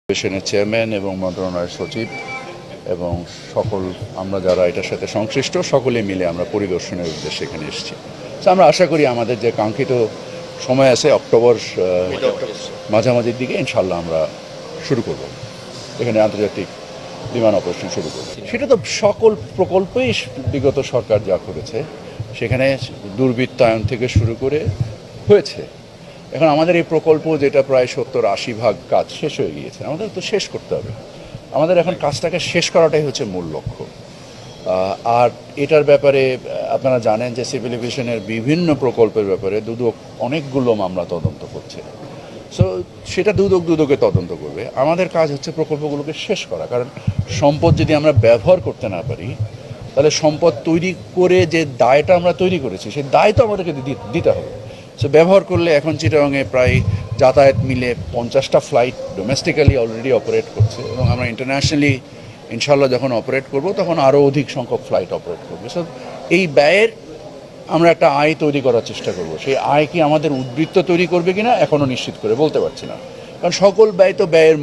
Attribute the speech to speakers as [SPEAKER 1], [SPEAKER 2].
[SPEAKER 1] কমিশনের চেয়ারম্যান এবং মন্ত্রণালয়ের সচিব এবং সকল আমরা যারা এটার সাথে সংশ্লিষ্ট সকলে মিলে আমরা পরিদর্শনের উদ্দেশ্যে এখানে এসেছি। তো আমরা আশা করি আমাদের যে কাঙ্ক্ষিত সময় আছে অক্টোবর মাঝামাঝির দিকে ইনশাল্লাহ আমরা শুরু করব, এখানে আন্তর্জাতিক বিমান অপারেশন শুরু করব। সেটা তো সকল প্রকল্পই বিগত সরকার যা করেছে সেখানে দুর্বৃত্তায়ন থেকে শুরু করে হয়েছে। এখন আমাদের এই প্রকল্প যেটা প্রায় 70-80% কাজ শেষ হয়ে গিয়েছে, আমাদের তো শেষ করতে হবে। আমাদের এখন কাজটাকে শেষ করাটাই হচ্ছে মূল লক্ষ্য। আর এটার ব্যাপারে আপনারা জানেন যে সিভিল এভিয়েশনের বিভিন্ন প্রকল্পের ব্যাপারে দুদক অনেকগুলো মামলা তদন্ত করছে। সো সেটা দুদকে তদন্ত করবে। আমাদের কাজ হচ্ছে প্রকল্পগুলোকে শেষ করা, কারণ সম্পদ যদি আমরা ব্যবহার করতে না পারি তাহলে সম্পদ তৈরি করে যে দায়টা আমরা তৈরি করেছি সেই দায় তো আমাদেরকে দিতে হবে। সো ব্যবহার করলে এখন চিটাগাংয়ে প্রায় যাতায়াত মিলে 50টা ফ্লাইট ডোমেস্টিক্যালি অলরেডি অপারেট করছে এবং আমরা ইন্টারন্যাশনালি ইনশাল্লাহ যখন অপারেট করব তখন আরও অধিক সংখ্যক ফ্লাইট অপারেট করবে। সো এই ব্যয়ের আমরা একটা আয় তৈরি করার চেষ্টা করব। সেই আয় কি আমাদের উদ্বৃত্ত তৈরি করবে কিনা এখনও নিশ্চিত করে বলতে পারছি না, কারণ সকল ব্যয় তো ব্যয়ের